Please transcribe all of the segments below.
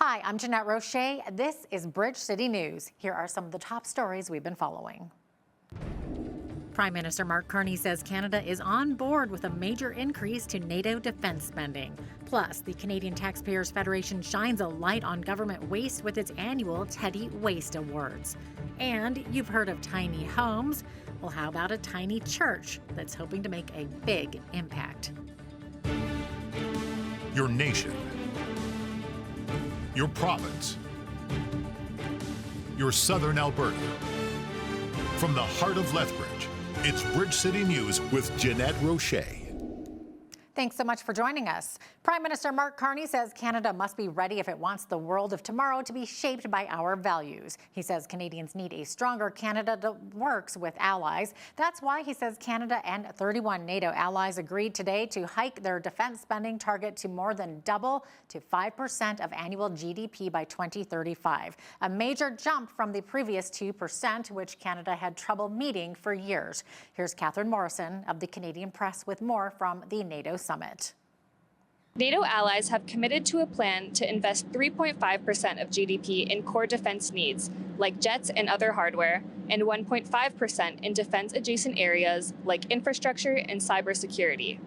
Hi, I'm Jeanette Roche. This is Bridge City News. Here are some of the top stories we've been following. Prime Minister Mark Carney says Canada is on board with a major increase to NATO defense spending. Plus, the Canadian Taxpayers Federation shines a light on government waste with its annual Teddy Waste Awards. And you've heard of tiny homes. Well, how about a tiny church that's hoping to make a big impact? Your nation, your province, your southern Alberta. From the heart of Lethbridge, it's Bridge City News with Jeanette Roche. Thanks so much for joining us. Prime Minister Mark Carney says Canada must be ready if it wants the world of tomorrow to be shaped by our values. He says Canadians need a stronger Canada that works with allies. That's why he says Canada and 31 NATO allies agreed today to hike their defense spending target to more than double to 5% of annual GDP by 2035, a major jump from the previous 2%, which Canada had trouble meeting for years. Here's Catherine Morrison of the Canadian Press with more from the NATO summit. NATO allies have committed to a plan to invest 3.5% of GDP in core defense needs, like jets and other hardware, and 1.5% in defense-adjacent areas like infrastructure and cybersecurity.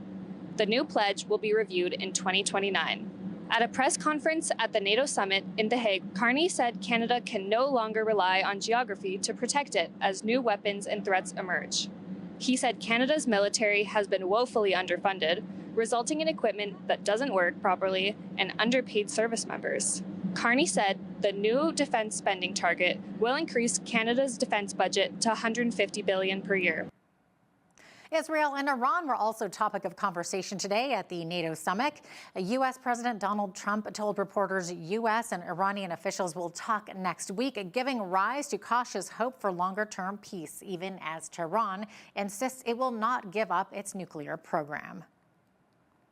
The new pledge will be reviewed in 2029. At a press conference at the NATO summit in The Hague, Carney said Canada can no longer rely on geography to protect it as new weapons and threats emerge. He said Canada's military has been woefully underfunded, resulting in equipment that doesn't work properly and underpaid service members. Carney said the new defense spending target will increase Canada's defense budget to $150 billion per year. Israel and Iran were also topic of conversation today at the NATO summit. U.S. President Donald Trump told reporters U.S. and Iranian officials will talk next week, giving rise to cautious hope for longer-term peace, even as Tehran insists it will not give up its nuclear program.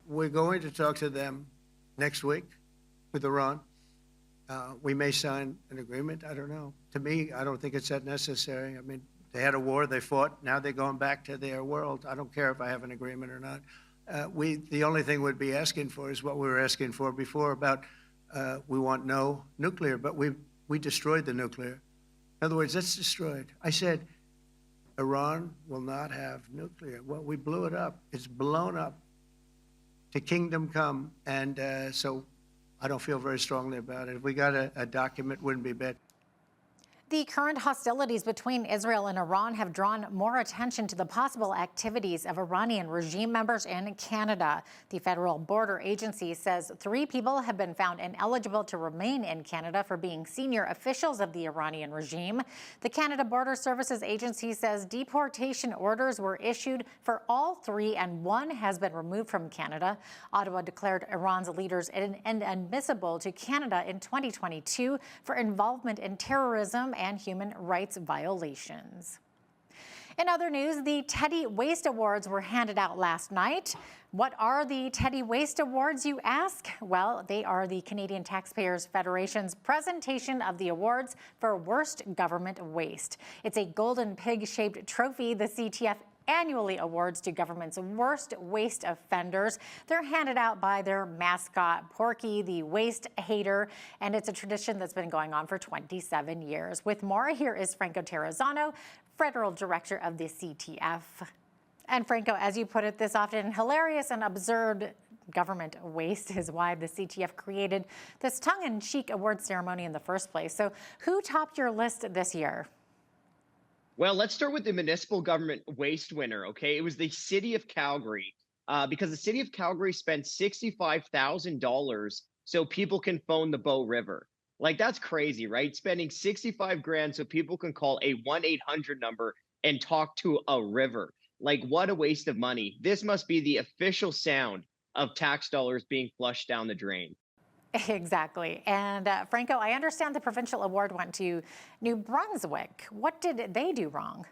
We're going to talk to them next week with Iran. We may sign an agreement. I don't know. To me, I don't think it's that necessary. I mean, they had a war, they fought, now they're going back to their world. I don't care if I have an agreement or not. The only thing we'd be asking for is what we were asking for before about we want no nuclear, but we destroyed the nuclear. In other words, it's destroyed. I said, Iran will not have nuclear. Well, we blew it up. It's blown up to kingdom come, and so I don't feel very strongly about it. If we got a document, wouldn't be bad. The current hostilities between Israel and Iran have drawn more attention to the possible activities of Iranian regime members in Canada. The Federal Border Agency says 3 people have been found ineligible to remain in Canada for being senior officials of the Iranian regime. The Canada Border Services Agency says deportation orders were issued for all 3 and 1 has been removed from Canada. Ottawa declared Iran's leaders inadmissible to Canada in 2022 for involvement in terrorism and human rights violations. In other news, the Teddy Waste Awards were handed out last night. What are the Teddy Waste Awards, you ask? Well, they are the Canadian Taxpayers Federation's presentation of the awards for worst government waste. It's a golden pig-shaped trophy the CTF annually awards to government's worst waste offenders. They're handed out by their mascot, Porky, the waste hater, and it's a tradition that's been going on for 27 years. With more, here is Franco Terrazzano, Federal Director of the CTF. And Franco, as you put it, this often hilarious and absurd government waste is why the CTF created this tongue-in-cheek award ceremony in the first place. So who topped your list this year? Well, let's start with the municipal government waste winner, okay? It was the city of Calgary, because the city of Calgary spent $65,000 so people can phone the Bow River. Like, that's crazy, right? Spending 65 grand so people can call a 1-800 number and talk to a river. Like, what a waste of money. This must be the official sound of tax dollars being flushed down the drain. Exactly. And Franco, I understand the provincial award went to New Brunswick. What did they do wrong?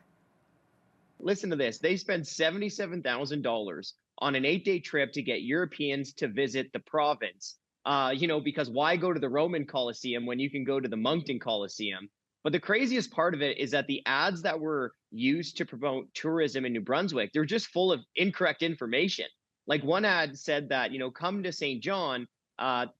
Listen to this. They spent $77,000 on an 8-day trip to get Europeans to visit the province. Because why go to the Roman Colosseum when you can go to the Moncton Colosseum? But the craziest part of it is that the ads that were used to promote tourism in New Brunswick, they're just full of incorrect information. Like, one ad said that, come to St. John,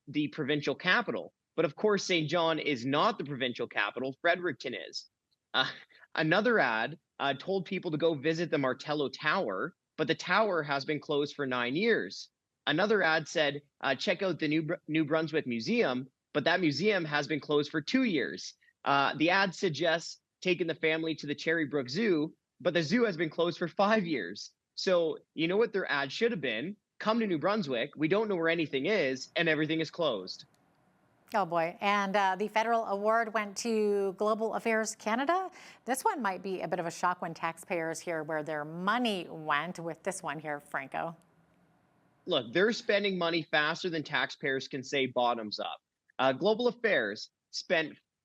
the provincial capital. But of course, St. John is not the provincial capital. Fredericton is. Uh, Another ad told people to go visit the Martello Tower, but the tower has been closed for 9 years. Another ad said, check out the New Brunswick Museum, but that museum has been closed for 2 years. The ad suggests taking the family to the Cherry Brook Zoo, but the zoo has been closed for 5 years. So you know what their ad should have been? Come to New Brunswick, we don't know where anything is, and everything is closed. Oh boy, and the federal award went to Global Affairs Canada. This one might be a bit of a shock when taxpayers hear where their money went with this one here, Franco. Look, they're spending money faster than taxpayers can say bottoms up. Global Affairs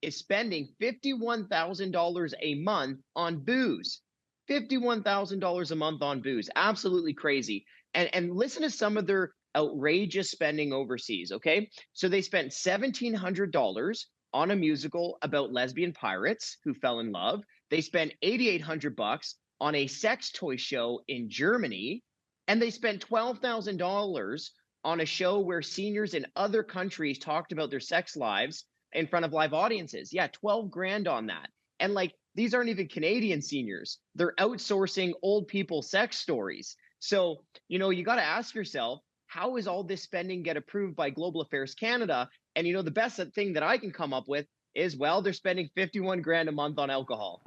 is spending $51,000 a month on booze. $51,000 a month on booze. Absolutely crazy. And listen to some of their outrageous spending overseas, okay? So they spent $1,700 on a musical about lesbian pirates who fell in love. They spent $8,800 on a sex toy show in Germany. And they spent $12,000 on a show where seniors in other countries talked about their sex lives in front of live audiences. Yeah, 12 grand on that. And like, these aren't even Canadian seniors. They're outsourcing old people sex stories. So, you know, you got to ask yourself, how is all this spending get approved by Global Affairs Canada? And, you know, the best thing that I can come up with is, well, they're spending 51 grand a month on alcohol.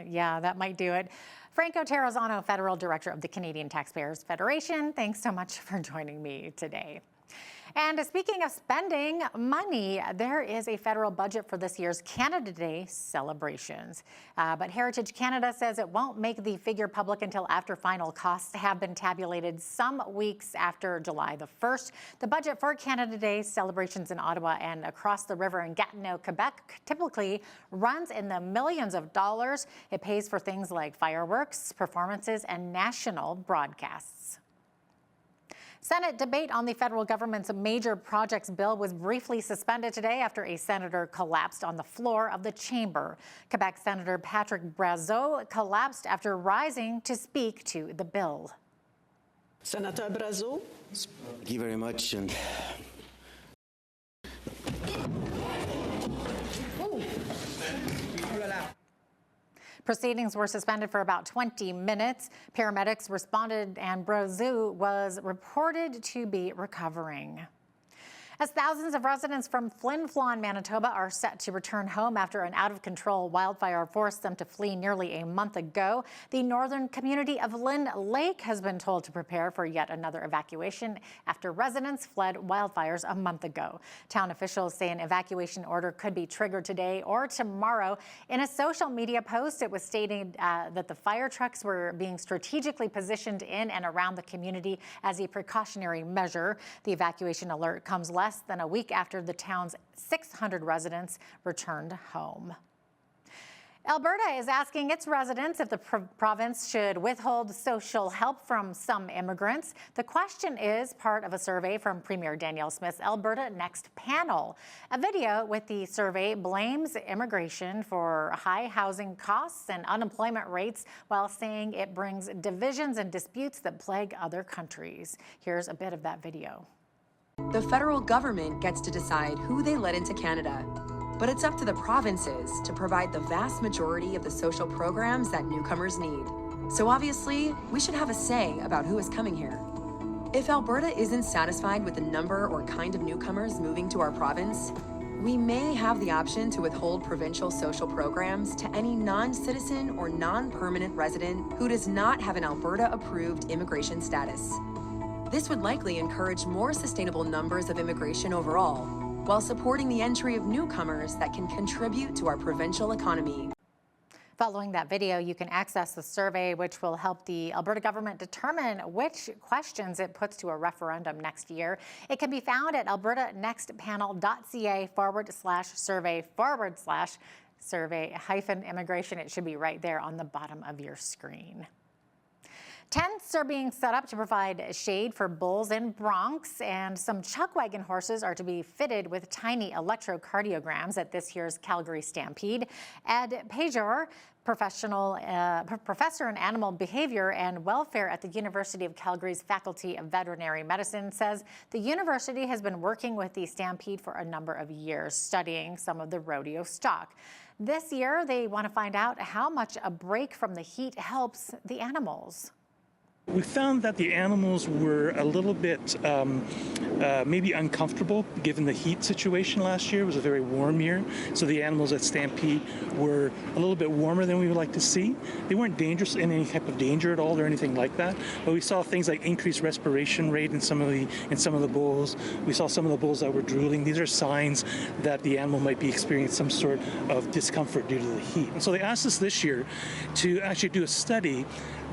Yeah, that might do it. Franco Terrazzano, Federal Director of the Canadian Taxpayers Federation, thanks so much for joining me today. And speaking of spending money, there is a federal budget for this year's Canada Day celebrations. But Heritage Canada says it won't make the figure public until after final costs have been tabulated some weeks after July the 1st. The budget for Canada Day celebrations in Ottawa and across the river in Gatineau, Quebec, typically runs in the millions of dollars. It pays for things like fireworks, performances, and national broadcasts. Senate debate on the federal government's major projects bill was briefly suspended today after a senator collapsed on the floor of the chamber. Quebec Senator Patrick Brazeau collapsed after rising to speak to the bill. Senator Brazeau. Thank you very much. And Proceedings were suspended for about 20 minutes. Paramedics responded and Brazeau was reported to be recovering. As thousands of residents from Flin Flon, Manitoba are set to return home after an out-of-control wildfire forced them to flee nearly a month ago, the northern community of Lynn Lake has been told to prepare for yet another evacuation after residents fled wildfires a month ago. Town officials say an evacuation order could be triggered today or tomorrow. In a social media post, it was stated that the fire trucks were being strategically positioned in and around the community as a precautionary measure. The evacuation alert comes less than a week after the town's 600 residents returned home. Alberta is asking its residents if the province should withhold social help from some immigrants. The question is part of a survey from Premier Danielle Smith's Alberta Next panel. A video with the survey blames immigration for high housing costs and unemployment rates while saying it brings divisions and disputes that plague other countries. Here's a bit of that video. The federal government gets to decide who they let into Canada, but it's up to the provinces to provide the vast majority of the social programs that newcomers need. So obviously, we should have a say about who is coming here. If Alberta isn't satisfied with the number or kind of newcomers moving to our province, we may have the option to withhold provincial social programs to any non-citizen or non-permanent resident who does not have an Alberta-approved immigration status. This would likely encourage more sustainable numbers of immigration overall, while supporting the entry of newcomers that can contribute to our provincial economy. Following that video, you can access the survey, which will help the Alberta government determine which questions it puts to a referendum next year. It can be found at albertanextpanel.ca/survey/survey-immigration. It should be right there on the bottom of your screen. Tents are being set up to provide shade for bulls in Bronx, and some chuck wagon horses are to be fitted with tiny electrocardiograms at this year's Calgary Stampede. Ed Pajor, professor in animal behavior and welfare at the University of Calgary's Faculty of Veterinary Medicine, says the university has been working with the Stampede for a number of years, studying some of the rodeo stock. This year, they want to find out how much a break from the heat helps the animals. We found that the animals were a little bit maybe uncomfortable given the heat situation last year. It was a very warm year, so the animals at Stampede were a little bit warmer than we would like to see. They weren't dangerous in any type of danger at all or anything like that, but we saw things like increased respiration rate in some of the bulls. We saw some of the bulls that were drooling. These are signs that the animal might be experiencing some sort of discomfort due to the heat. And so they asked us this year to actually do a study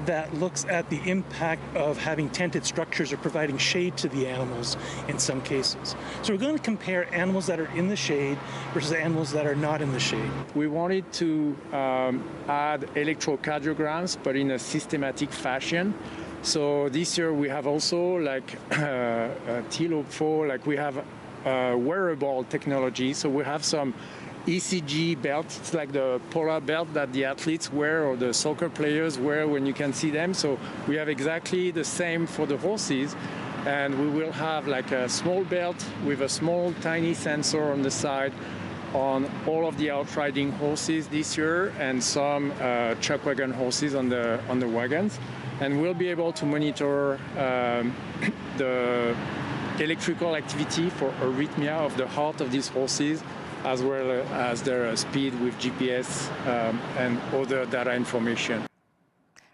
that looks at the impact of having tented structures or providing shade to the animals in some cases. So we're going to compare animals that are in the shade versus animals that are not in the shade. We wanted to add electrocardiograms, but in a systematic fashion. So this year we have also like we have wearable technology. So we have some ECG belts. It's like the polar belt that the athletes wear or the soccer players wear when you can see them. So we have exactly the same for the horses, and we will have like a small belt with a small tiny sensor on the side on all of the outriding horses this year, and some chuck wagon horses on the wagons, and we'll be able to monitor the electrical activity for arrhythmia of the heart of these horses, as well as their speed with GPS and other data information.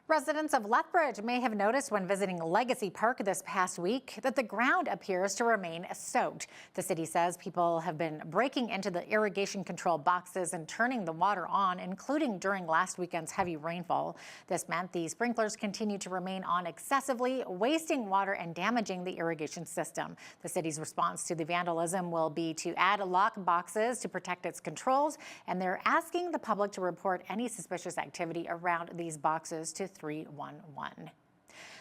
Residents of Lethbridge may have noticed when visiting Legacy Park this past week that the ground appears to remain soaked. The city says people have been breaking into the irrigation control boxes and turning the water on, including during last weekend's heavy rainfall. This meant the sprinklers continue to remain on excessively, wasting water and damaging the irrigation system. The city's response to the vandalism will be to add lock boxes to protect its controls, and they're asking the public to report any suspicious activity around these boxes to 311.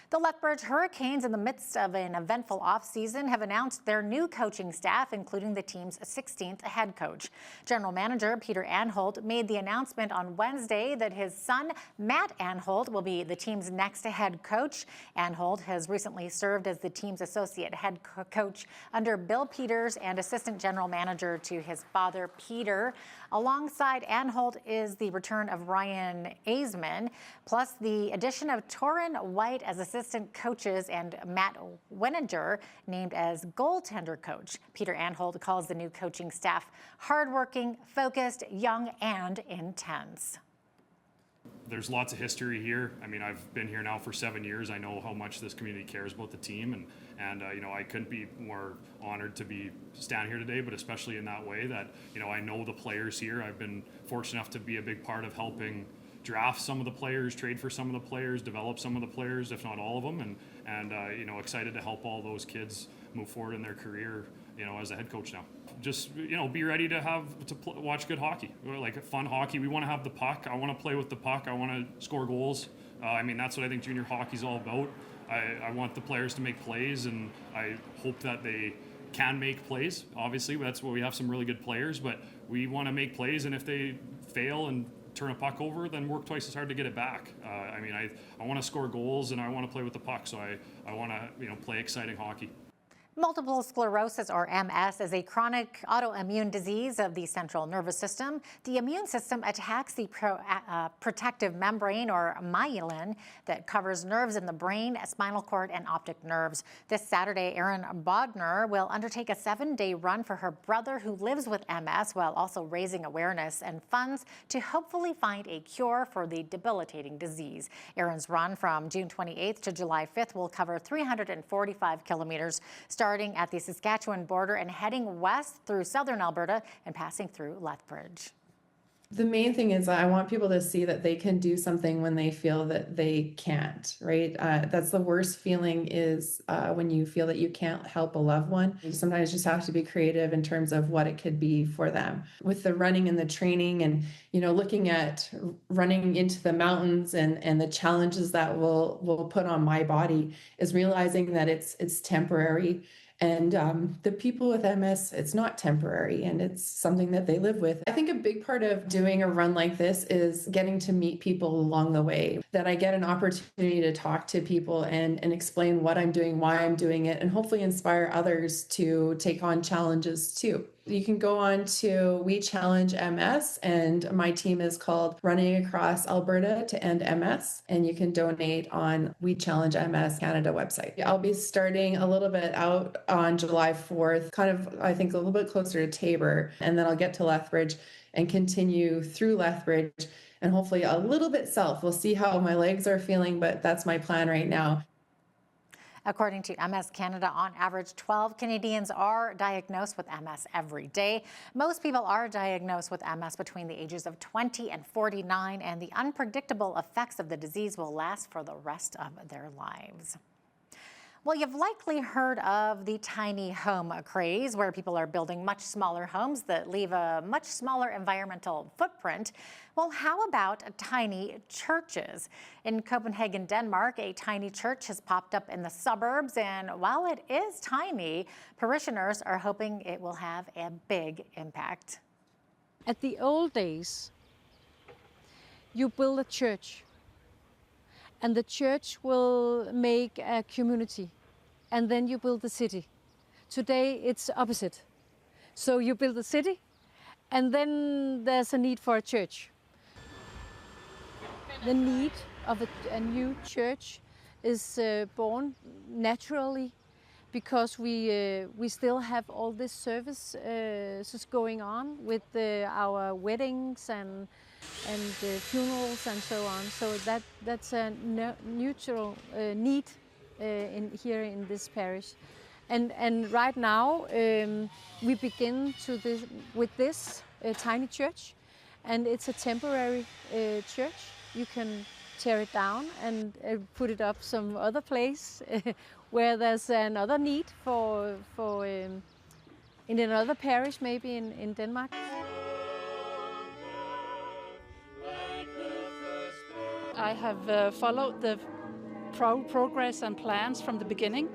The Lethbridge Hurricanes, in the midst of an eventful offseason, have announced their new coaching staff, including the team's 16th head coach. General Manager Peter Anholt made the announcement on Wednesday that his son, Matt Anholt, will be the team's next head coach. Anholt has recently served as the team's associate head coach under Bill Peters and assistant general manager to his father, Peter. Alongside Anholt is the return of Ryan Aisman, plus the addition of Torin White as assistant coaches and Matt Weninger named as goaltender coach. Peter Anholt calls the new coaching staff hardworking, focused, young, and intense. There's lots of history here. I mean, I've been here now for 7 years. I know how much this community cares about the team, and you know, I couldn't be more honored to be standing here today, but especially in that way that, you know, I know the players here. I've been fortunate enough to be a big part of helping draft some of the players, trade for some of the players, develop some of the players, if not all of them, and you know, excited to help all those kids move forward in their career, you know, as a head coach now. Just, you know, be ready to watch good hockey, like fun hockey. We want to have the puck. I want to play with the puck. I want to score goals. I mean, that's what I think junior hockey's all about. I want the players to make plays, and I hope that they can make plays. Obviously, that's where we have some really good players, but we want to make plays, and if they fail and turn a puck over, then work twice as hard to get it back. I mean, I want to score goals, and I want to play with the puck, so I want to, you know, play exciting hockey. Multiple sclerosis, or MS, is a chronic autoimmune disease of the central nervous system. The immune system attacks the protective membrane, or myelin, that covers nerves in the brain, spinal cord, and optic nerves. This Saturday, Erin Bodner will undertake a 7-day run for her brother who lives with MS, while also raising awareness and funds to hopefully find a cure for the debilitating disease. Erin's run from June 28th to July 5th will cover 345 kilometers, starting at the Saskatchewan border and heading west through southern Alberta and passing through Lethbridge. The main thing is I want people to see that they can do something when they feel that they can't, right? That's the worst feeling is when you feel that you can't help a loved one. You sometimes just have to be creative in terms of what it could be for them. With the running and the training and, looking at running into the mountains and the challenges that will put on my body is realizing that it's temporary. And the people with MS, it's not temporary and it's something that they live with. I think a big part of doing a run like this is getting to meet people along the way, that I get an opportunity to talk to people and explain what I'm doing, why I'm doing it, and hopefully inspire others to take on challenges too. You can go on to We Challenge MS, and my team is called Running Across Alberta to End MS, and you can donate on We Challenge MS Canada website. I'll be starting a little bit out on July 4th, kind of, I think, a little bit closer to Tabor, and then I'll get to Lethbridge and continue through Lethbridge and hopefully a little bit south. We'll see how my legs are feeling, but that's my plan right now. According to MS Canada, on average, 12 Canadians are diagnosed with MS every day. Most people are diagnosed with MS between the ages of 20 and 49, and the unpredictable effects of the disease will last for the rest of their lives. Well, you've likely heard of the tiny home craze, where people are building much smaller homes that leave a much smaller environmental footprint. Well, how about tiny churches? In Copenhagen, Denmark, a tiny church has popped up in the suburbs, and while it is tiny, parishioners are hoping it will have a big impact. At the old days, you build a church, and the church will make a community, and then you build the city. Today it's opposite. So you build a city, and then there's a need for a church. The need of a new church is born naturally because we still have all this services going on with our weddings and funerals and so on. So that's a neutral need here in this parish. And right now we begin with this tiny church, and it's a temporary church. You can tear it down and put it up some other place where there's another need for in another parish, maybe in Denmark. I have followed the progress and plans from the beginning,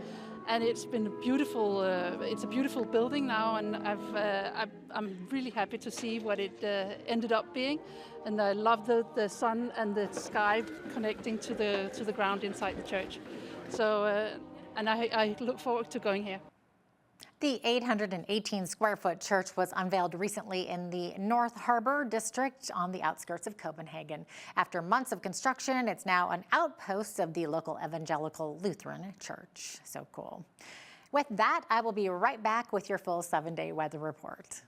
and it's been a beautiful. It's a beautiful building now, and I'm really happy to see what it ended up being, and I love the sun and the sky connecting to the ground inside the church. So, and I look forward to going here. The 818 square foot church was unveiled recently in the North Harbour district on the outskirts of Copenhagen. After months of construction, it's now an outpost of the local evangelical Lutheran church. So cool. With that, I will be right back with your full 7-day weather report.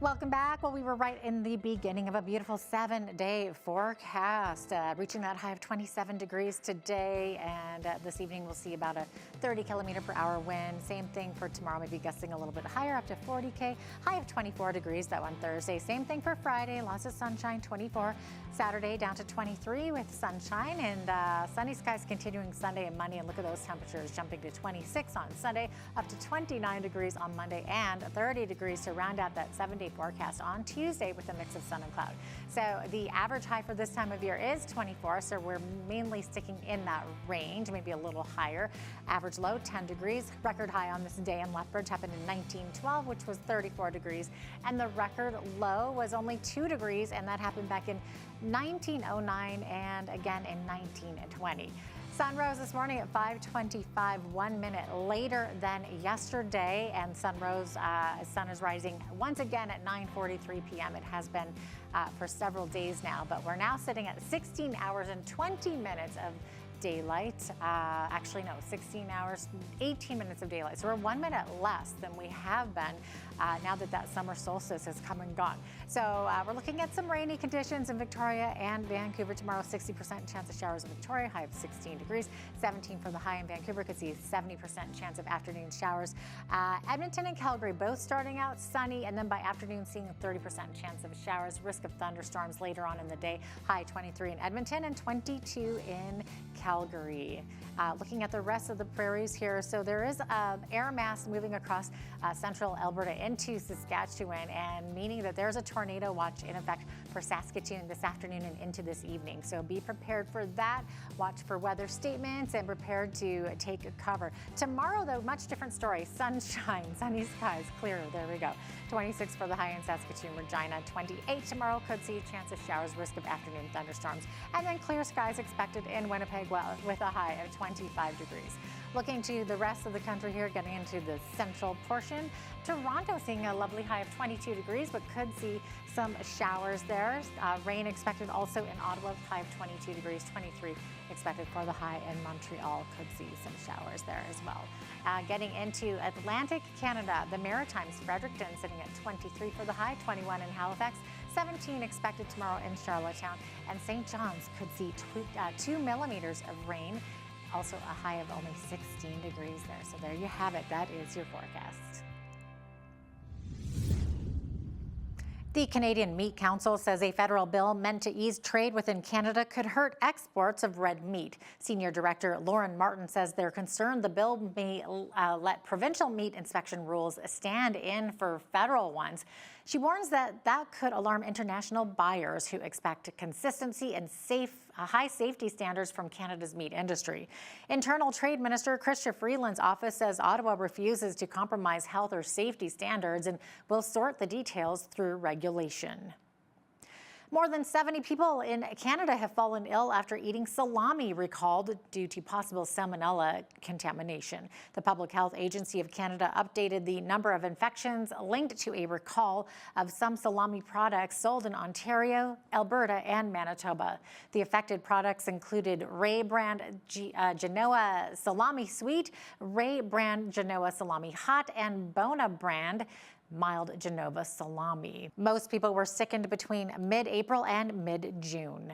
Welcome back. Well, we were right in the beginning of a beautiful 7-day forecast, reaching that high of 27 degrees today. And this evening, we'll see about a 30-kilometer-per-hour wind. Same thing for tomorrow, maybe gusting a little bit higher, up to 40K. High of 24 degrees, that one Thursday. Same thing for Friday, lots of sunshine, 24. Saturday, down to 23 with sunshine. And sunny skies continuing Sunday and Monday. And look at those temperatures jumping to 26 on Sunday, up to 29 degrees on Monday, and 30 degrees to round out that 7-day forecast on Tuesday with a mix of sun and cloud. So the average high for this time of year is 24, so we're mainly sticking in that range, maybe a little higher. Average low, 10 degrees. Record high on this day in Lethbridge happened in 1912, which was 34 degrees. And the record low was only 2 degrees, and that happened back in 1909 and again in 1920. Sun rose this morning at 5:25, 1 minute later than yesterday, and sun is rising once again at 9:43 p.m. It has been for several days now, but we're now sitting at 16 hours and 20 minutes of daylight. Actually, no, 16 hours, 18 minutes of daylight. So we're 1 minute less than we have been now that that summer solstice has come and gone. So we're looking at some rainy conditions in Victoria and Vancouver tomorrow. 60% chance of showers in Victoria, high of 16 degrees. 17 for the high in Vancouver. Could see 70% chance of afternoon showers. Edmonton and Calgary both starting out sunny, and then by afternoon seeing a 30% chance of showers. Risk of thunderstorms later on in the day. High 23 in Edmonton and 22 in Calgary. Looking at the rest of the prairies here, so there is air mass moving across central Alberta into Saskatchewan, and meaning that there's a tornado watch in effect for Saskatoon this afternoon and into this evening. So be prepared for that. Watch for weather statements and prepared to take cover. Tomorrow, though, much different story. Sunshine, sunny skies, clear. There we go. 26 for the high in Saskatoon, Regina. 28 tomorrow. Could see a chance of showers, risk of afternoon thunderstorms. And then clear skies expected in Winnipeg, well, with a high of 25 degrees. Looking to the rest of the country here, getting into the central portion. Toronto seeing a lovely high of 22 degrees, but could see some showers there. Rain expected also in Ottawa, high of 22 degrees, 23 expected for the high in Montreal. Could see some showers there as well. Getting into Atlantic Canada, the Maritimes, Fredericton sitting at 23 for the high, 21 in Halifax, 17 expected tomorrow in Charlottetown, and St. John's could see 2 millimeters of rain. Also a high of only 16 degrees there. So there you have it. That is your forecast. The Canadian Meat Council says a federal bill meant to ease trade within Canada could hurt exports of red meat. Senior Director Lauren Martin says they're concerned the bill may let provincial meat inspection rules stand in for federal ones. She warns that that could alarm international buyers who expect consistency and high safety standards from Canada's meat industry. Internal Trade Minister Chrystia Freeland's office says Ottawa refuses to compromise health or safety standards and will sort the details through regulation. More than 70 people in Canada have fallen ill after eating salami recalled due to possible salmonella contamination. The Public Health Agency of Canada updated the number of infections linked to a recall of some salami products sold in Ontario, Alberta, and Manitoba. The affected products included Ray brand Genoa Salami Sweet, Ray brand Genoa Salami Hot, and Bona brand mild Genova salami. Most people were sickened between mid-April and mid-June.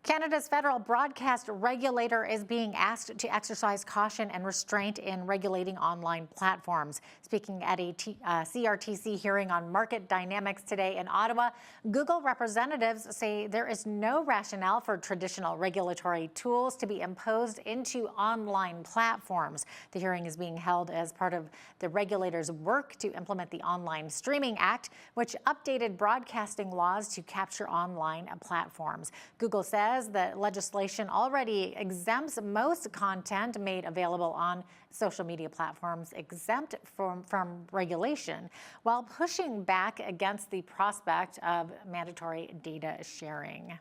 Canada's federal broadcast regulator is being asked to exercise caution and restraint in regulating online platforms. Speaking at a CRTC hearing on market dynamics today in Ottawa, Google representatives say there is no rationale for traditional regulatory tools to be imposed into online platforms. The hearing is being held as part of the regulator's work to implement the Online Streaming Act, which updated broadcasting laws to capture online platforms. Google says that legislation already exempts most content made available on social media platforms exempt from regulation, while pushing back against the prospect of mandatory data sharing.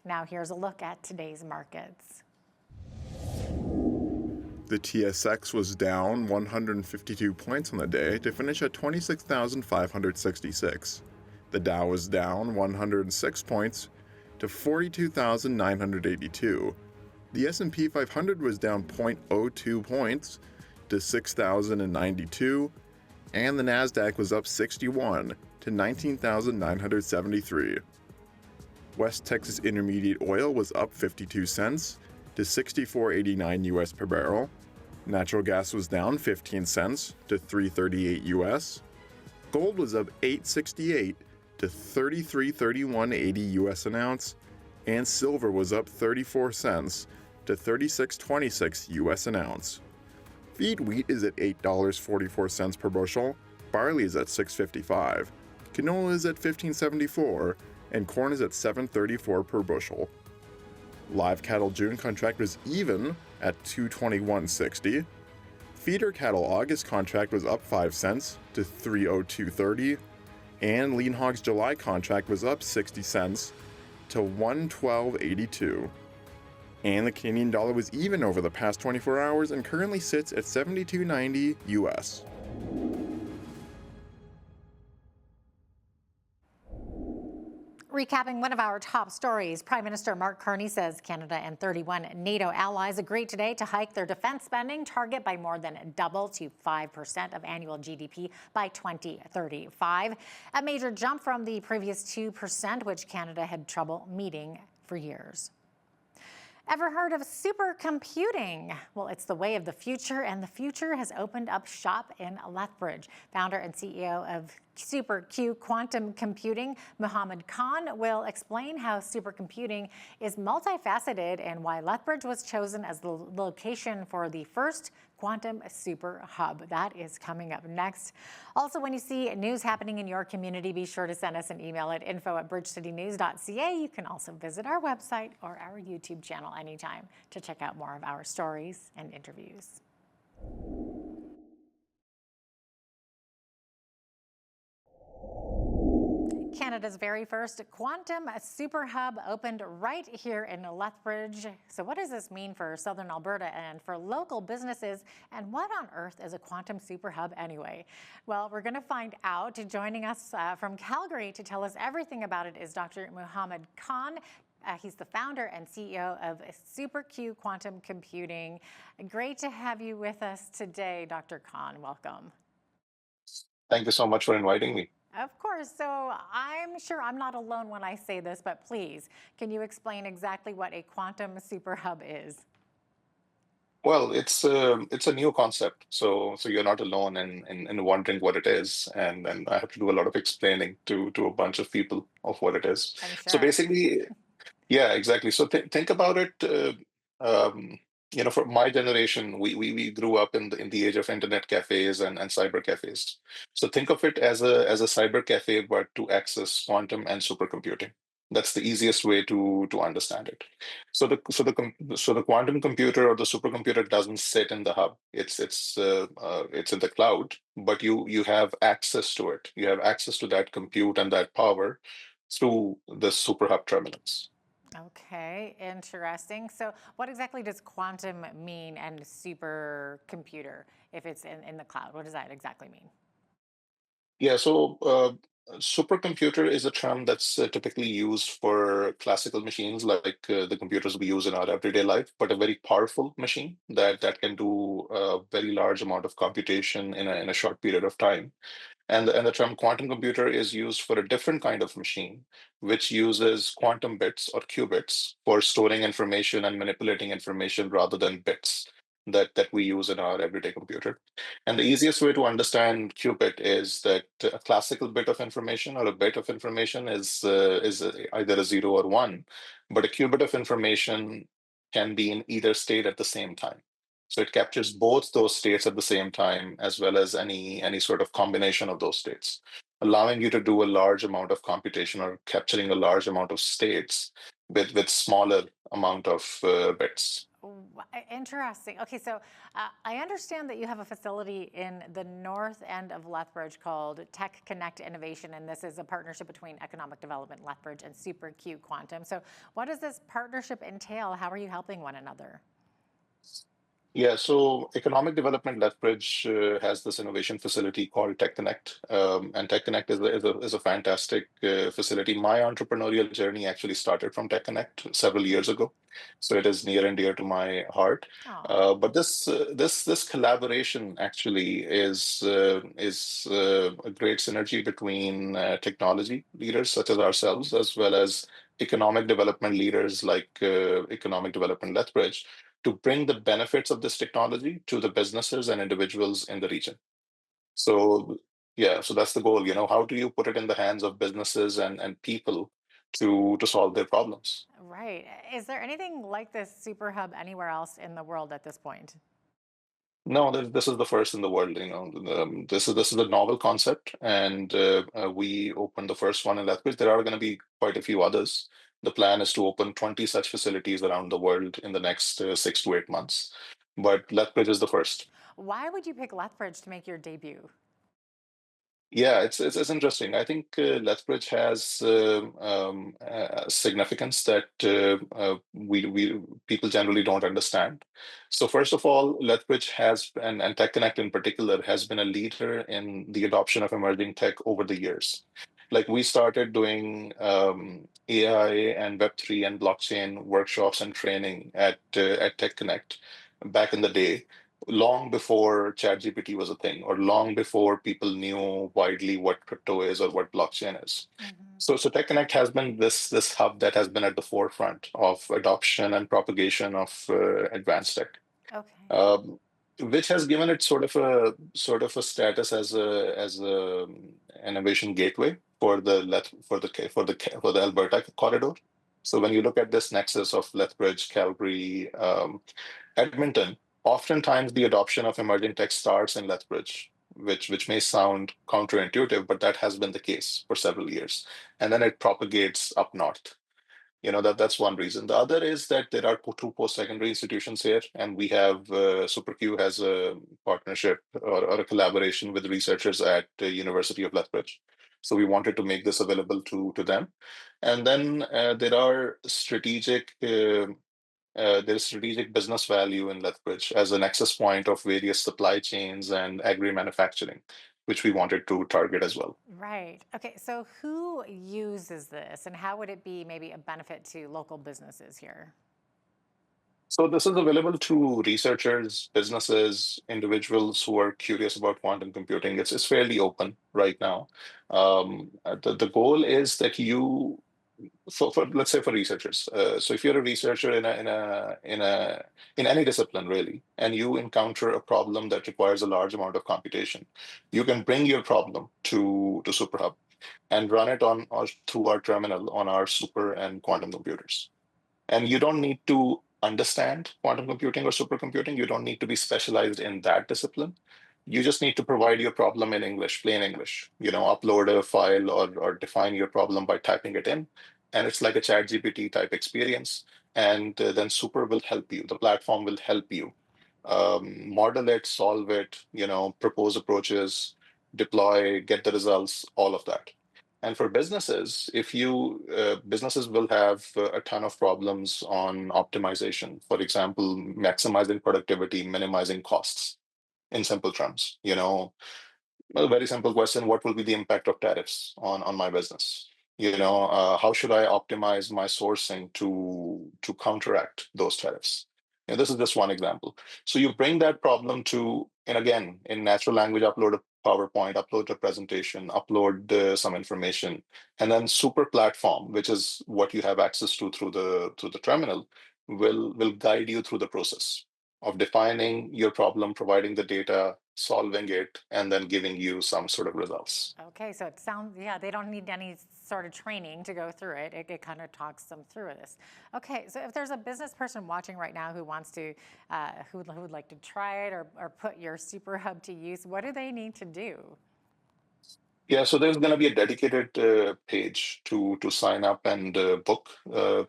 Now here's a look at today's markets. The TSX was down 152 points on the day to finish at 26,566. The Dow was down 106 points to 42,982. The S&P 500 was down 0.02 points to 6,092, and the Nasdaq was up 61 to 19,973. West Texas Intermediate oil was up 52 cents to 64.89 US per barrel. Natural gas was down 15 cents to 3.38 US. Gold was up 8.68 to 33.3180 US an ounce, and silver was up 34 cents to 36.26 US an ounce. Feed wheat is at $8.44 per bushel, barley is at $6.55, canola is at $15.74, and corn is at $7.34 per bushel. Live cattle June contract was even at $221.60. Feeder cattle August contract was up 5 cents to $302.30. And lean hogs July contract was up 60 cents to $112.82. And the Canadian dollar was even over the past 24 hours and currently sits at $72.90 US. Recapping one of our top stories, Prime Minister Mark Carney says Canada and 31 NATO allies agreed today to hike their defense spending target by more than double to 5% of annual GDP by 2035, a major jump from the previous 2%, which Canada had trouble meeting for years. Ever heard of supercomputing? Well, it's the way of the future, and the future has opened up shop in Lethbridge. Founder and CEO of SuperQ Quantum Computing, Muhammad Khan, will explain how supercomputing is multifaceted and why Lethbridge was chosen as the location for the first quantum super hub. That is coming up next. Also, when you see news happening in your community, be sure to send us an email at info@bridgecitynews.ca. You can also visit our website or our YouTube channel anytime to check out more of our stories and interviews. Canada's very first quantum super hub opened right here in Lethbridge. So what does this mean for southern Alberta and for local businesses? And what on earth is a quantum super hub anyway? Well, we're going to find out. Joining us from Calgary to tell us everything about it is Dr. Muhammad Khan. He's the founder and CEO of SuperQ Quantum Computing. Great to have you with us today, Dr. Khan. Welcome. Thank you so much for inviting me. Of course. So I'm sure I'm not alone when I say this, but please, can you explain exactly what a quantum super hub is? Well, it's a new concept, so you're not alone in wondering what it is, and I have to do a lot of explaining to a bunch of people of what it is. I'm sure. So basically, yeah, exactly. So think about it. For my generation, we grew up in the age of internet cafes and cyber cafes. So think of it as a cyber cafe, but to access quantum and supercomputing. That's the easiest way to understand it. So the quantum computer or the supercomputer doesn't sit in the hub. It's in the cloud, but you have access to it. You have access to that compute and that power through the super hub terminals. Okay, interesting. So what exactly does quantum mean and supercomputer if it's in the cloud? What does that exactly mean? Yeah, so supercomputer is a term that's typically used for classical machines like the computers we use in our everyday life, but a very powerful machine that can do a very large amount of computation in a short period of time. And the term quantum computer is used for a different kind of machine, which uses quantum bits or qubits for storing information and manipulating information rather than bits that we use in our everyday computer. And the easiest way to understand qubit is that a classical bit of information or a bit of information is either a 0 or 1, but a qubit of information can be in either state at the same time. So it captures both those states at the same time, as well as any sort of combination of those states, allowing you to do a large amount of computation or capturing a large amount of states with smaller amount of bits. Interesting. Okay, so I understand that you have a facility in the north end of Lethbridge called Tech Connect Innovation, and this is a partnership between Economic Development Lethbridge and SuperQ Quantum. So what does this partnership entail? How are you helping one another? Yeah, so Economic Development Lethbridge has this innovation facility called Tech Connect, and Tech Connect is a fantastic facility. My entrepreneurial journey actually started from Tech Connect several years ago, so it is near and dear to my heart. But this collaboration actually is a great synergy between technology leaders such as ourselves, as well as economic development leaders like Economic Development Lethbridge, to bring the benefits of this technology to the businesses and individuals in the region. So yeah, so that's the goal. How do you put it in the hands of businesses and people to solve their problems? Right. Is there anything like this super hub anywhere else in the world at this point? No, this is the first in the world. This is a novel concept, and we opened the first one in Lethbridge. There are going to be quite a few others. The plan is to open 20 such facilities around the world in the next 6 to 8 months, but Lethbridge is the first. Why would you pick Lethbridge to make your debut? Yeah, it's interesting. I think Lethbridge has significance that we people generally don't understand. So first of all, Lethbridge has, and Tech Connect in particular, has been a leader in the adoption of emerging tech over the years. Like we started doing AI and Web3 and blockchain workshops and training at Tech Connect back in the day, long before ChatGPT was a thing, or long before people knew widely what crypto is or what blockchain is. So Tech Connect has been this hub that has been at the forefront of adoption and propagation of advanced tech. Okay. Which has given it sort of a status as a innovation gateway for the Alberta corridor. So when you look at this nexus of Lethbridge, Calgary, Edmonton, oftentimes the adoption of emerging tech starts in Lethbridge, which may sound counterintuitive, but that has been the case for several years, and then it propagates up north. That's one reason. The other is that there are two post-secondary institutions here, and we have SuperQ has a partnership or a collaboration with researchers at the University of Lethbridge. So we wanted to make this available to them. And then there's strategic business value in Lethbridge as a nexus point of various supply chains and agri-manufacturing, which we wanted to target as well. Right. Okay. So who uses this, and how would it be maybe a benefit to local businesses here? So this is available to researchers, businesses, individuals who are curious about quantum computing. It's fairly open right now. The goal is that you, for let's say for researchers. So if you're a researcher in any discipline really, and you encounter a problem that requires a large amount of computation, you can bring your problem to SuperHub and run it on or through our terminal on our super and quantum computers. And you don't need to understand quantum computing or supercomputing. You don't need to be specialized in that discipline. You just need to provide your problem in English, plain English. Upload a file or define your problem by typing it in. And it's like a ChatGPT type experience. And then Super will help you. The platform will help you model it, solve it, propose approaches, deploy, get the results, all of that. And for businesses, businesses will have a ton of problems on optimization. For example, maximizing productivity, minimizing costs. In simple terms, a very simple question: what will be the impact of tariffs on my business? How should I optimize my sourcing to counteract those tariffs? This is just one example. So you bring that problem and again, in natural language, upload a PowerPoint, upload a presentation, upload some information, and then Super Platform, which is what you have access to through the terminal, will guide you through the process of defining your problem, providing the data, solving it, and then giving you some sort of results. Okay, so it sounds, yeah, they don't need any sort of training to go through it. It kind of talks them through this. Okay, so if there's a business person watching right now who wants to, who would like to try it or put your Super Hub to use, what do they need to do? Yeah, so there's going to be a dedicated page to sign up and book a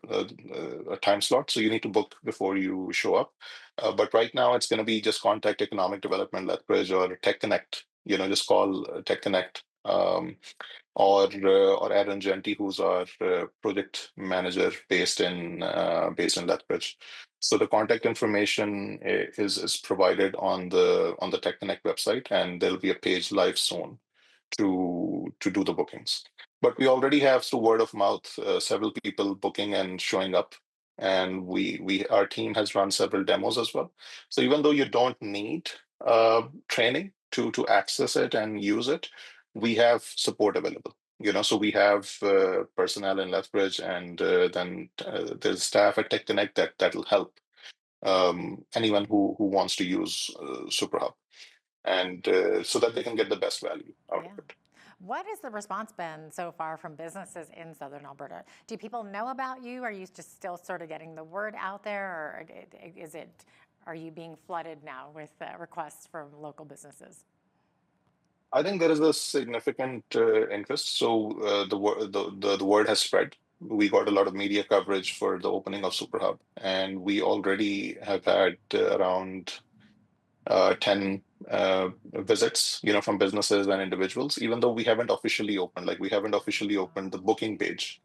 time slot. So you need to book before you show up. But right now, it's going to be just contact Economic Development Lethbridge or Tech Connect. Just call Tech Connect or Aaron Genty, who's our project manager based in Lethbridge. So the contact information is provided on the Tech Connect website, and there'll be a page live soon to do the bookings. But we already have, through word of mouth, several people booking and showing up, and our team has run several demos as well. So even though you don't need training to access it and use it, we have support available. So we have personnel in Lethbridge, and then there's staff at Tech Connect that'll help anyone who wants to use SuperHub, and so that they can get the best value out of it. What has the response been so far from businesses in Southern Alberta? Do people know about you? Are you just still sort of getting the word out there, or are you being flooded now with requests from local businesses? I think there is a significant interest. So the word has spread. We got a lot of media coverage for the opening of SuperHub, and we already have had around 10 visits, from businesses and individuals, even though we haven't officially opened, the booking page,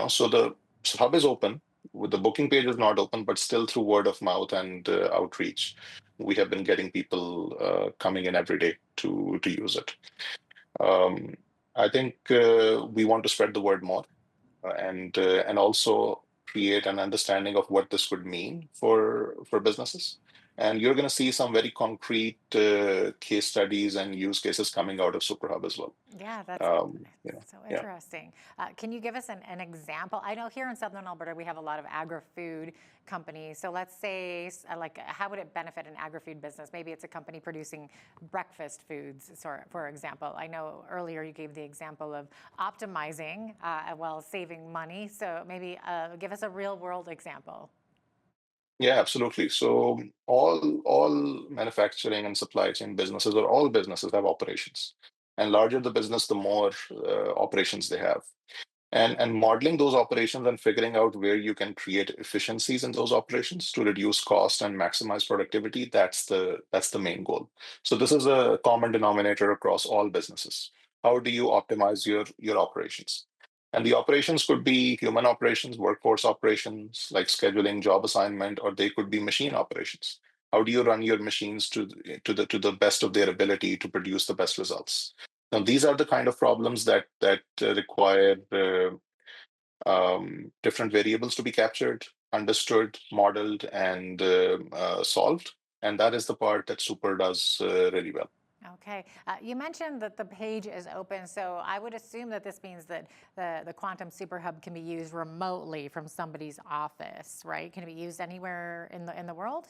so the hub is open. The booking page is not open, but still through word of mouth and outreach, we have been getting people coming in every day to use it. I think we want to spread the word more and also create an understanding of what this could mean for businesses. And you're going to see some very concrete case studies and use cases coming out of SuperHub as well. Yeah, that's so Yeah. interesting. Can you give us an example? I know here in Southern Alberta, we have a lot of agri-food companies. So let's say, like, how would it benefit an agri-food business? Maybe it's a company producing breakfast foods, for example. I know earlier you gave the example of optimizing while saving money. So maybe give us a real world example. Yeah, absolutely. So all manufacturing and supply chain businesses, or all businesses, have operations. And larger the business, the more operations they have. And modeling those operations and figuring out where you can create efficiencies in those operations to reduce cost and maximize productivity, that's the main goal. So this is a common denominator across all businesses. How do you optimize your operations? And the operations could be human operations, workforce operations, like scheduling, job assignment, or they could be machine operations. How do you run your machines to the best of their ability to produce the best results? Now, these are the kind of problems that require different variables to be captured, understood, modeled, and solved. And that is the part that Super does really well. Okay. You mentioned that the page is open, so I would assume that this means that the Quantum Super Hub can be used remotely from somebody's office, right? Can it be used anywhere in the world?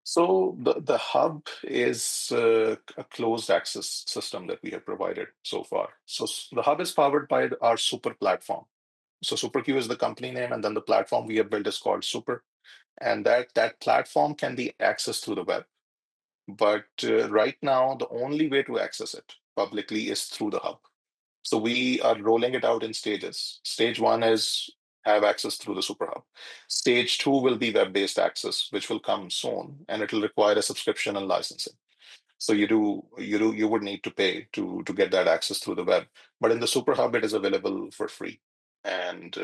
So the hub is a closed access system that we have provided so far. So the hub is powered by our Super platform. So SuperQ is the company name, and then the platform we have built is called Super, and that platform can be accessed through the web. But right now, the only way to access it publicly is through the hub. So we are rolling it out in stages. Stage 1 is have access through the Super Hub. Stage 2 will be web-based access, which will come soon, and it will require a subscription and licensing. So you would need to pay to get that access through the web. But in the Super Hub, it is available for free, and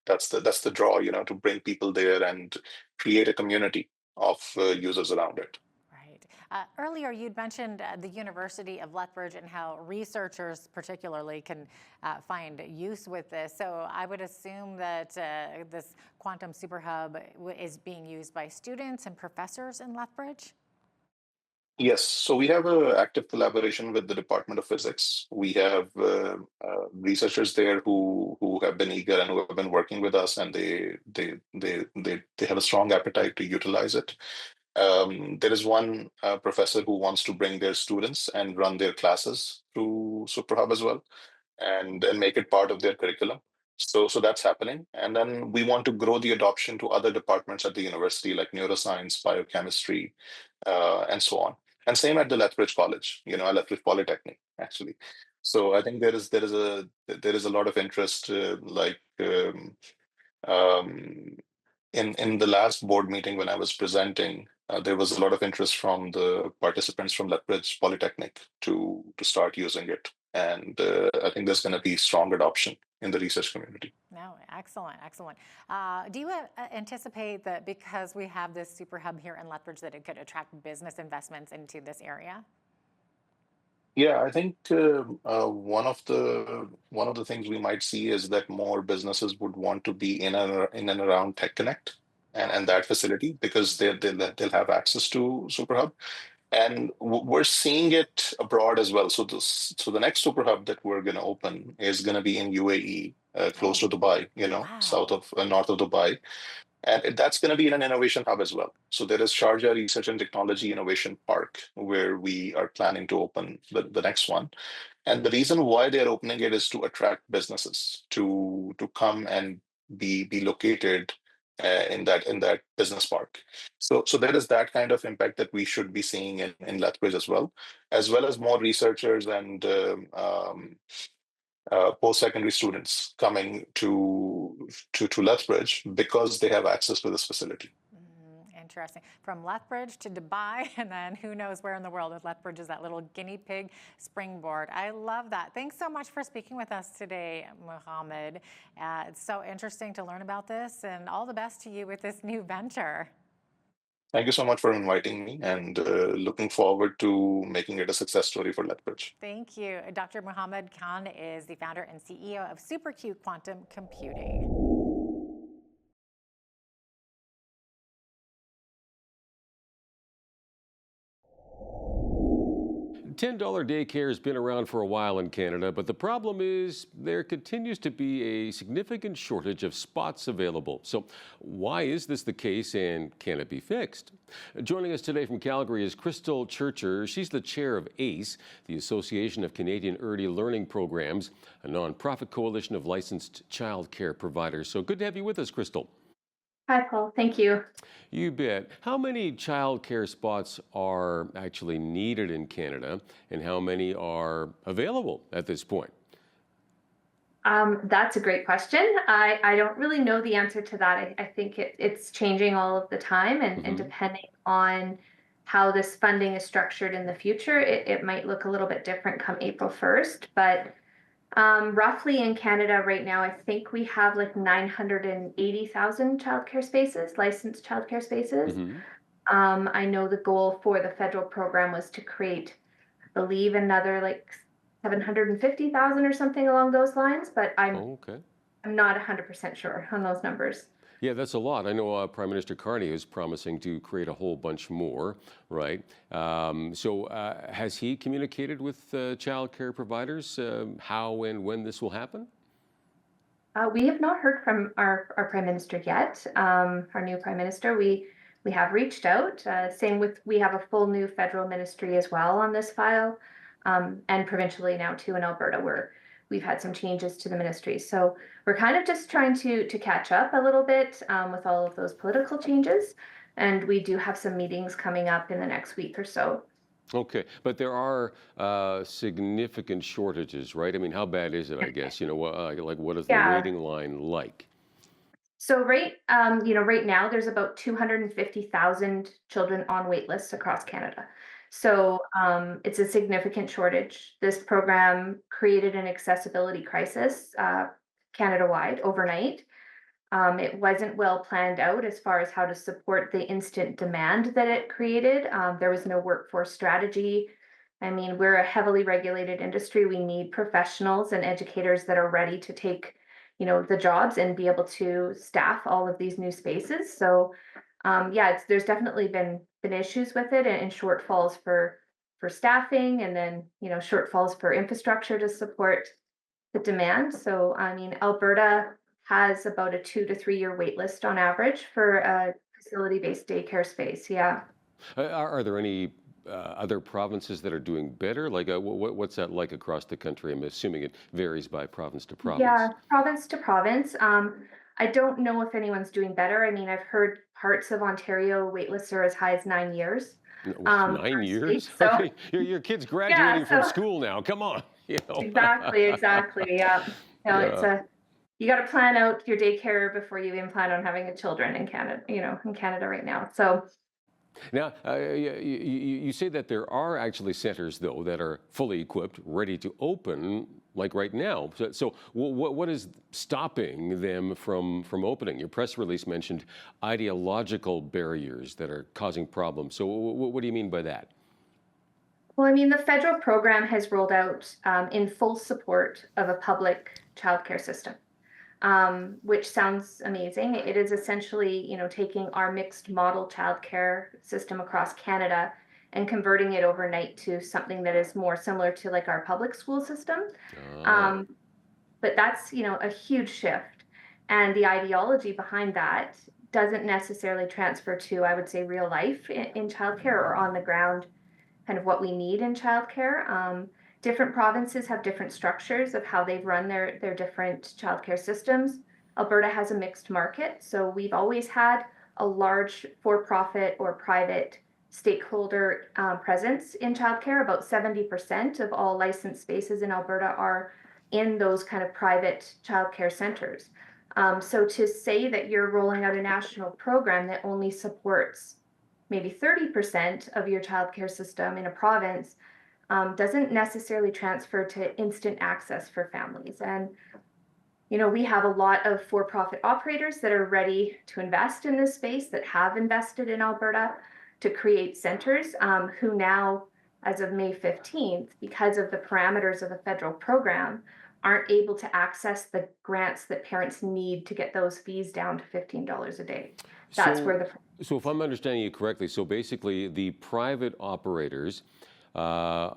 that's the draw, to bring people there and create a community of users around it. Earlier, you'd mentioned the University of Lethbridge and how researchers particularly can find use with this. So I would assume that this Quantum Super Hub is being used by students and professors in Lethbridge? Yes, so we have an active collaboration with the Department of Physics. We have researchers there who have been eager and who have been working with us, and they have a strong appetite to utilize it. There is one professor who wants to bring their students and run their classes through SuperHub as well, and make it part of their curriculum. So that's happening. And then we want to grow the adoption to other departments at the university, like neuroscience, biochemistry, and so on. And same at the Lethbridge College, Lethbridge Polytechnic, actually. So I think there is a lot of interest, in the last board meeting when I was presenting, there was a lot of interest from the participants from Lethbridge Polytechnic to start using it. And I think there's going to be strong adoption in the research community. No, excellent. Do you anticipate that because we have this super hub here in Lethbridge that it could attract business investments into this area? Yeah, I think one of the things we might see is that more businesses would want to be in and around Tech Connect and that facility, because they'll have access to SuperHub. And we're seeing it abroad as well. So the next super hub that we're going to open is going to be in UAE, close to Dubai, north of Dubai. And that's going to be in an innovation hub as well. So there is Sharjah Research and Technology Innovation Park, where we are planning to open the next one. And the reason why they're opening it is to attract businesses to come and be located in that business park. So there is that kind of impact that we should be seeing in Lethbridge as well as more researchers and post-secondary students coming to Lethbridge because they have access to this facility. Interesting. From Lethbridge to Dubai, and then who knows where in the world. With Lethbridge is that little guinea pig springboard. I love that. Thanks so much for speaking with us today, Mohammed. It's so interesting to learn about this, and all the best to you with this new venture. Thank you so much for inviting me, and looking forward to making it a success story for Lethbridge. Thank you. Dr. Mohammed Khan is the founder and CEO of SuperQ Quantum Computing. $10 daycare has been around for a while in Canada, but the problem is there continues to be a significant shortage of spots available. So why is this the case, and can it be fixed? Joining us today from Calgary is Crystal Churcher. She's the chair of ACE, the Association of Canadian Early Learning Programs, a nonprofit coalition of licensed child care providers. So good to have you with us, Crystal. Hi, Paul. Thank you. You bet. How many child care spots are actually needed in Canada, and how many are available at this point? That's a great question. I don't really know the answer to that. I think it's changing all of the time, and depending on how this funding is structured in the future, it might look a little bit different come April 1st. But roughly in Canada right now, I think we have like 980,000 childcare spaces, licensed childcare spaces. I know the goal for the federal program was to create, I believe, another like 750,000 or something along those lines, but I'm not 100% sure on those numbers. Yeah, that's a lot. I know Prime Minister Carney is promising to create a whole bunch more, right? So has he communicated with child care providers how and when this will happen? We have not heard from our Prime Minister yet, our new Prime Minister. We have reached out. Same with, we have a full new federal ministry as well on this file, and provincially now too in Alberta, where we've had some changes to the ministry. So we're kind of just trying to catch up a little bit with all of those political changes. And we do have some meetings coming up in the next week or so. Okay, but there are significant shortages, right? I mean, how bad is it, I guess? You know, like what is the waiting line like? So right now there's about 250,000 children on wait lists across Canada. So it's a significant shortage. This program created an accessibility crisis Canada-wide overnight. It wasn't well planned out as far as how to support the instant demand that it created. There was no workforce strategy. I mean, we're a heavily regulated industry. We need professionals and educators that are ready to take, the jobs and be able to staff all of these new spaces. So there's definitely been issues with it, and shortfalls for staffing, and then shortfalls for infrastructure to support the demand. So I mean, Alberta has about a 2 to 3 year wait list on average for a facility-based daycare space. Yeah. Are there any other provinces that are doing better? Like what's that like across the country? I'm assuming it varies by province to province. Yeah, province to province. I don't know if anyone's doing better. I mean, I've heard parts of Ontario waitlists are as high as 9 years. 9 years? So, okay. Your kid's graduating from school now. Come on. Exactly. Yeah. It's you got to plan out your daycare before you even plan on having children in Canada. In Canada right now. So. Now, you say that there are actually centers, though, that are fully equipped, ready to open, like right now. So what is stopping them from opening? Your press release mentioned ideological barriers that are causing problems. So what do you mean by that? Well, I mean, the federal program has rolled out in full support of a public childcare system. Which sounds amazing. It is essentially, taking our mixed model childcare system across Canada and converting it overnight to something that is more similar to like our public school system. But that's, a huge shift. And the ideology behind that doesn't necessarily transfer to, I would say, real life in childcare or on the ground, kind of what we need in childcare. Different provinces have different structures of how they've run their different childcare systems. Alberta has a mixed market, so we've always had a large for-profit or private stakeholder presence in childcare. About 70% of all licensed spaces in Alberta are in those kind of private childcare centers. So to say that you're rolling out a national program that only supports maybe 30% of your childcare system in a province doesn't necessarily transfer to instant access for families. And, we have a lot of for-profit operators that are ready to invest in this space, that have invested in Alberta to create centers, who now, as of May 15th, because of the parameters of the federal program, aren't able to access the grants that parents need to get those fees down to $15 a day. That's where the... So if I'm understanding you correctly, so basically the private operators are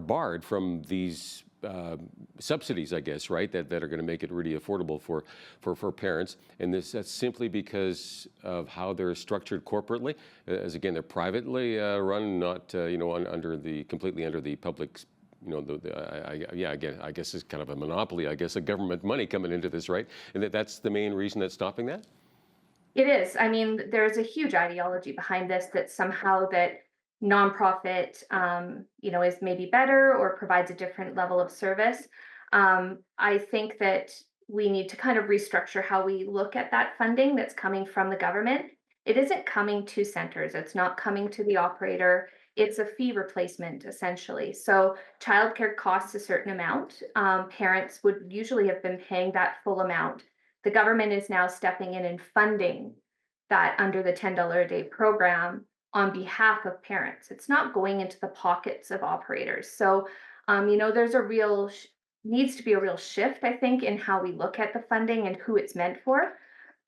barred from these subsidies, I guess, right? That are going to make it really affordable for parents, and that's simply because of how they're structured corporately. As again, they're privately run, not completely under the public. Again, I guess it's kind of a monopoly. I guess a government money coming into this, right? And that's the main reason that's stopping that. It is. I mean, there's a huge ideology behind this that somehow that nonprofit, is maybe better or provides a different level of service. I think that we need to kind of restructure how we look at that funding that's coming from the government. It isn't coming to centers. It's not coming to the operator. It's a fee replacement, essentially. So childcare costs a certain amount. Parents would usually have been paying that full amount. The government is now stepping in and funding that under the $10 a day program on behalf of parents. It's not going into the pockets of operators. So, there's needs to be a real shift, I think, in how we look at the funding and who it's meant for.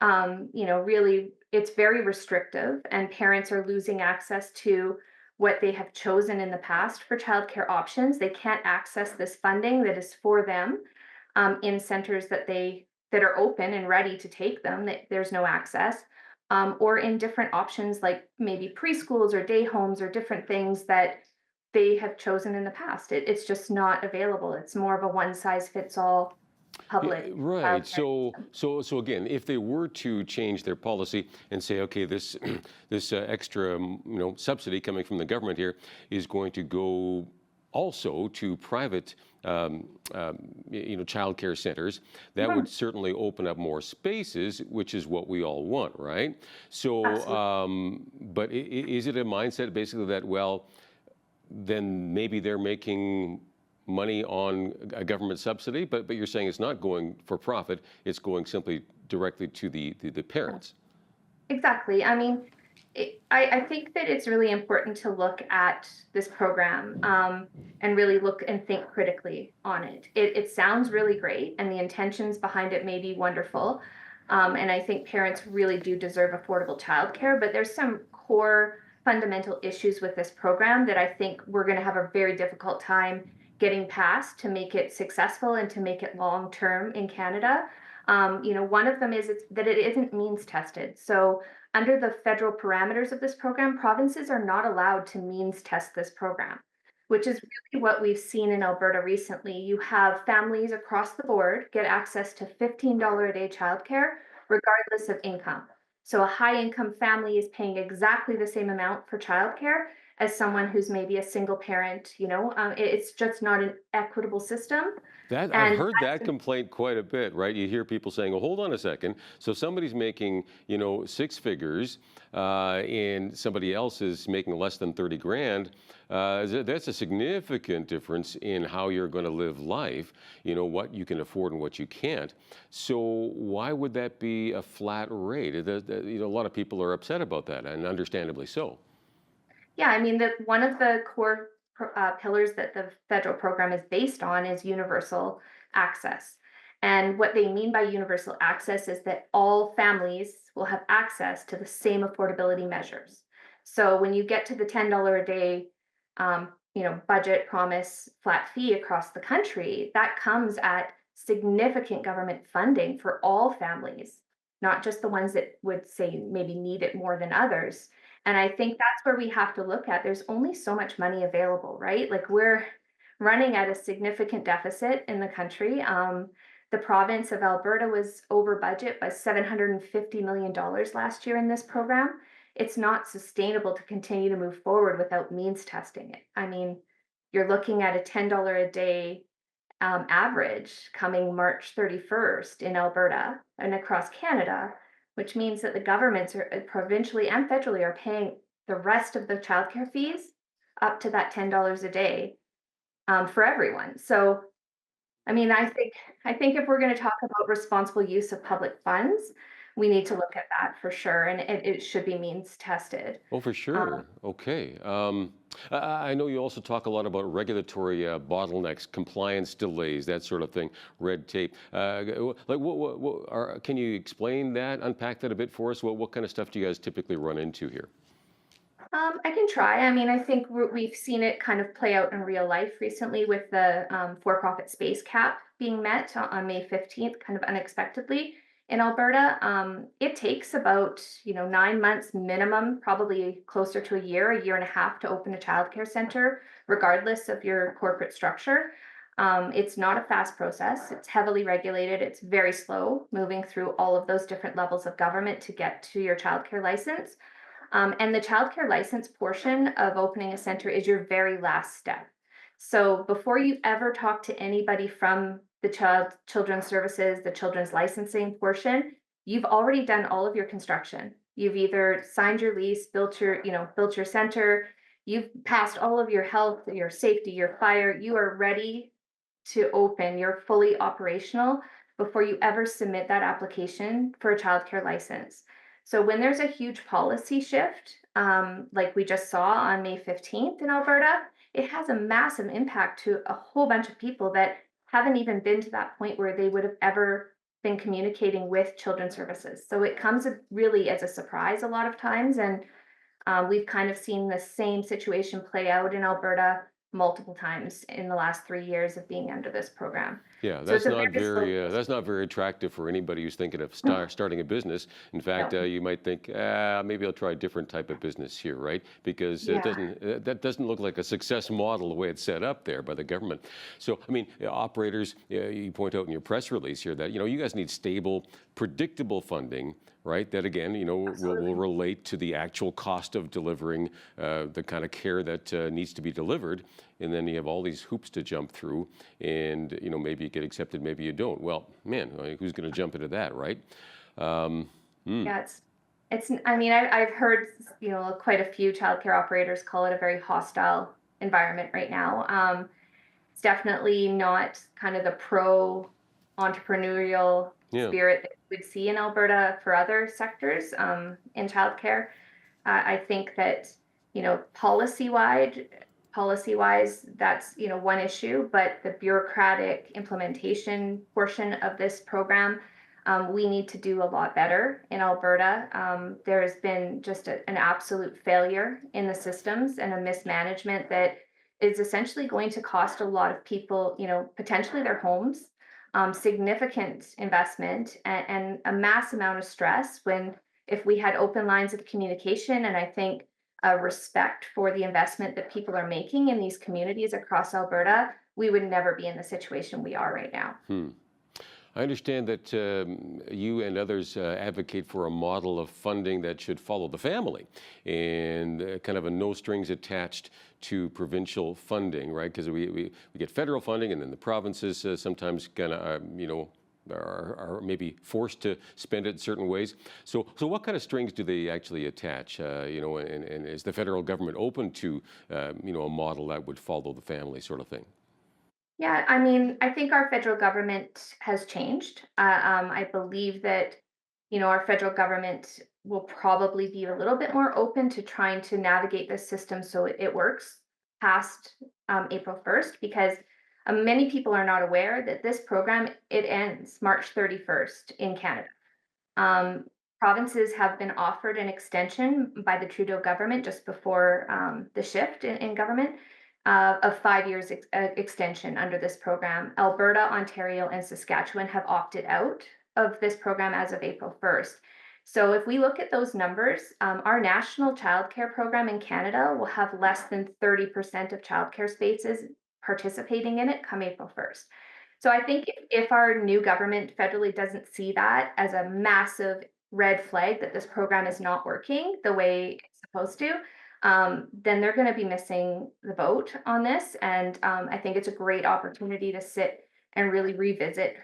Really, it's very restrictive, and parents are losing access to what they have chosen in the past for childcare options. They can't access this funding that is for them in centers that are open and ready to take them. That there's no access, or in different options like maybe preschools or day homes or different things that they have chosen in the past. It's just not available. It's more of a one-size-fits-all public. Yeah, right. So again, if they were to change their policy and say, okay, this extra subsidy coming from the government here is going to go also to private child care centers, that would certainly open up more spaces, which is what we all want, right? So, but is it a mindset basically that, well, then maybe they're making money on a government subsidy, but you're saying it's not going for profit, it's going simply directly to the parents. Exactly. I mean, I think that it's really important to look at this program and really look and think critically on it. It sounds really great, and the intentions behind it may be wonderful. And I think parents really do deserve affordable childcare, but there's some core fundamental issues with this program that I think we're going to have a very difficult time getting past to make it successful and to make it long-term in Canada. One of them is that it isn't means tested. So under the federal parameters of this program, provinces are not allowed to means test this program, which is really what we've seen in Alberta recently. You have families across the board get access to $15 a day childcare, regardless of income. So a high income family is paying exactly the same amount for childcare as someone who's maybe a single parent. It's just not an equitable system. I've heard that complaint quite a bit, right? You hear people saying, "Well, hold on a second. So somebody's making, six figures, and somebody else is making less than 30 grand. That's a significant difference in how you're going to live life. What you can afford and what you can't. So why would that be a flat rate? A lot of people are upset about that, and understandably so. Yeah, I mean, one of the core pillars that the federal program is based on is universal access. And what they mean by universal access is that all families will have access to the same affordability measures. So when you get to the $10 a day, budget promise flat fee across the country, that comes at significant government funding for all families, not just the ones that would say maybe need it more than others. And I think that's where we have to look at. There's only so much money available, right? Like we're running at a significant deficit in the country. The province of Alberta was over budget by $750 million last year in this program. It's not sustainable to continue to move forward without means testing it. I mean, you're looking at a $10 a day average coming March 31st in Alberta and across Canada, which means that the governments are provincially and federally are paying the rest of the childcare fees up to that $10 a day for everyone. So I mean, I think if we're going to talk about responsible use of public funds, we need to look at that for sure, and it should be means tested. Oh, for sure. Okay. I know you also talk a lot about regulatory bottlenecks, compliance delays, that sort of thing, red tape. Like, can you explain that, unpack that a bit for us? What kind of stuff do you guys typically run into here? I can try. I mean, I think we've seen it kind of play out in real life recently with the for-profit space cap being met on May 15th, kind of unexpectedly in Alberta. It takes about 9 months minimum, probably closer to a year and a half to open a childcare center, regardless of your corporate structure. It's not a fast process. It's heavily regulated. It's very slow moving through all of those different levels of government to get to your childcare license. And the childcare license portion of opening a center is your very last step. So before you ever talk to anybody from the children's services, the children's licensing portion, you've already done all of your construction. You've either signed your lease, built your center, you've passed all of your health, your safety, your fire, you are ready to open, you're fully operational before you ever submit that application for a childcare license. So when there's a huge policy shift, like we just saw on May 15th in Alberta, it has a massive impact to a whole bunch of people that haven't even been to that point where they would have ever been communicating with children's services. So it comes really as a surprise a lot of times. And we've kind of seen the same situation play out in Alberta multiple times in the last 3 years of being under this program. Yeah, So that's it's a not very slow very that's not very attractive for anybody who's thinking of starting a business. In fact, No. you might think, maybe I'll try a different type of business here, right? Because Yeah. that doesn't look like a success model the way it's set up there by the government. So, I mean, operators, you point out in your press release here that you guys need stable, predictable funding. Right, that again, will relate to the actual cost of delivering the kind of care that needs to be delivered, and then you have all these hoops to jump through, and maybe you get accepted, maybe you don't. Well, man, who's going to jump into that, right? Yeah, it's. I mean, I've heard quite a few childcare operators call it a very hostile environment right now. It's definitely not kind of the pro entrepreneurial Yeah. spirit that we'd see in Alberta for other sectors in childcare. I think that policy-wise, that's one issue, but the bureaucratic implementation portion of this program, we need to do a lot better in Alberta. There has been just an absolute failure in the systems and a mismanagement that is essentially going to cost a lot of people, potentially their homes, significant investment, and a mass amount of stress if we had open lines of communication, and I think a respect for the investment that people are making in these communities across Alberta, we would never be in the situation we are right now. I understand that you and others advocate for a model of funding that should follow the family and kind of a no strings attached to provincial funding, right? Because we get federal funding, and then the provinces sometimes kind of, are maybe forced to spend it in certain ways. So what kind of strings do they actually attach? And is the federal government open to, a model that would follow the family sort of thing? Yeah, I mean, I think our federal government has changed. I believe that, our federal government will probably be a little bit more open to trying to navigate this system so it works past April 1st, because many people are not aware that this program, it ends March 31st in Canada. Provinces have been offered an extension by the Trudeau government just before the shift in government of 5 years extension under this program. Alberta, Ontario, and Saskatchewan have opted out of this program as of April 1st. So if we look at those numbers, our national childcare program in Canada will have less than 30% of childcare spaces participating in it come April 1st. So I think if our new government federally doesn't see that as a massive red flag that this program is not working the way it's supposed to, then they're going to be missing the boat on this. And I think it's a great opportunity to sit and really revisit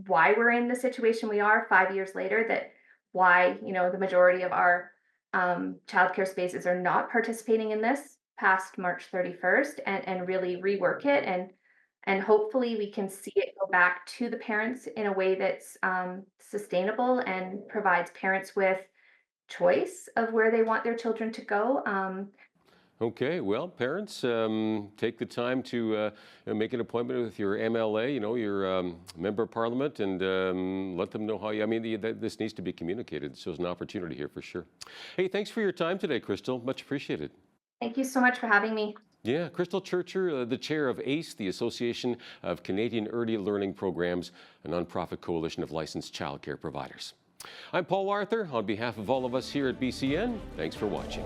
why we're in the situation we are 5 years later, that why, the majority of our childcare spaces are not participating in this past March 31st, and really rework it and And hopefully we can see it go back to the parents in a way that's sustainable and provides parents with choice of where they want their children to go. Okay, well, parents, take the time to make an appointment with your MLA, your member of parliament, and let them know how you, this needs to be communicated. So there's an opportunity here for sure. Hey, thanks for your time today, Crystal. Much appreciated. Thank you so much for having me. Yeah, Crystal Churcher, the chair of ACE, the Association of Canadian Early Learning Programs, a nonprofit coalition of licensed childcare providers. I'm Paul Arthur. On behalf of all of us here at BCN, thanks for watching.